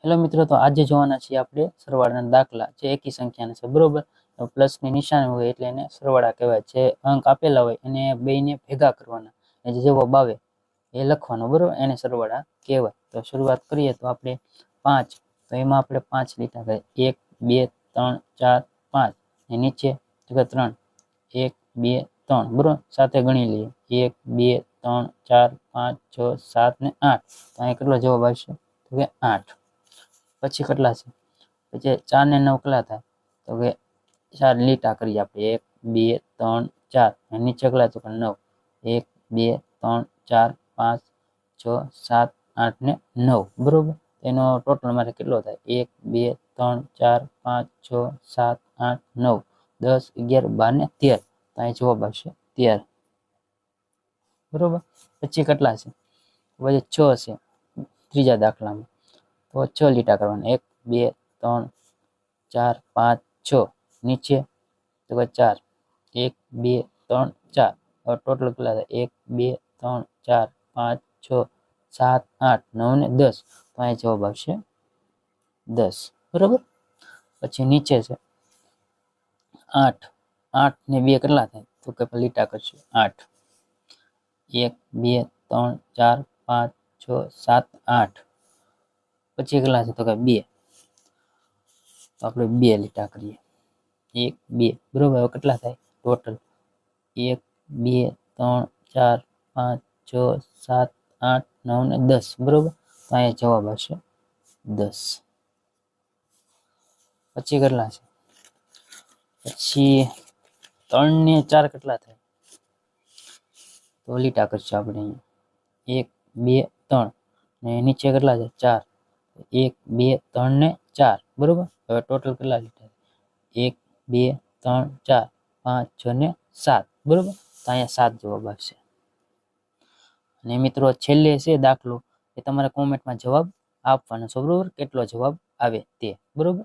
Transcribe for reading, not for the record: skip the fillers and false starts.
Hello મિત્રો, તો આજે જોવાના છીએ આપણે સરવાળાના દાખલા જે એકી સંખ્યાના છે, બરોબર. પ્લસની નિશાની હોય એટલે એને સરવાળા કહેવાય. જે અંક આપેલા હોય એને બેયને ભેગા કરવાના, એ જે જવાબ આવે એ લખવાનો, બરોબર, એને સરવાળા કહેવાય. તો શરૂઆત કરીએ તો આપણે 5, તો એમાં આપણે 5 લીટા કરીએ, 1 2 3 4 5, ને નીચે તો કે 3, 1 2 3, બરોબર, સાથે ગણી લઈએ, 1 2 3 4 5 6 7 ને 8. તો અહીં કેટલો જવાબ આવશે? તો કે 8. પછી કેટલા છે? પછી 4 ને 9 કેટલા થાય? તો કે 4 લીટા કરીએ આપણે, 1 2 3 4, નીચે કેટલા? તો કે 9, 1 2 3 4 5 6 7 8 ને 9, બરોબર. એનો ટોટલ મારે કેટલો થાય? 1 2 3 4 5 6 7 8 9 10 11 12 ને 13. તો અહીં જવાબ આવશે 13, બરોબર. પછી કેટલા છે? પછી 6 છે ત્રીજા દાખલામાં, તો 6 લીટા કરવાના, 1 2 3 4 5 6, નીચે તો કે 4, 1 2 3 4. હવે ટોટલ કેટલા થાય? 1 2 3 4 5 6 7 8 9 ને 10. તો અહીં જવાબ આવશે 10, બરોબર. પછી નીચે છે 8, 8 ને 2 કેટલા થાય? તો કે લીટા કરશું, 8, 1 2 3 4 5 6 7 8. પછી કેટલા છે? તો કે 2, તો આપણે 2 લીટા કરીએ, 1 2, બરોબર. હવે કેટલા થાય ટોટલ? 1 2 3 4 5 6 7 8 9 ને 10, બરોબર. તો અહીંયા જવાબ આવશે 10. પછી કેટલા છે? પછી 3 ને 4 કેટલા થાય? તો લીટા કરશું આપણે અહીંયા, 1 2 3, ને નીચે કેટલા છે? 4, 1 2 3 ને 4, બરોબર. હવે ટોટલ કેટલા લીટા? 1 2 3 4 5 6 ને 7, બરોબર. તો અહીંયા 7 જવાબ આવશે. અને મિત્રો છેલ્લે છે દાખલો, એ તમારે કોમેન્ટમાં જવાબ આપવાનો છે, બરોબર, કેટલો જવાબ આવે તે, બરોબર.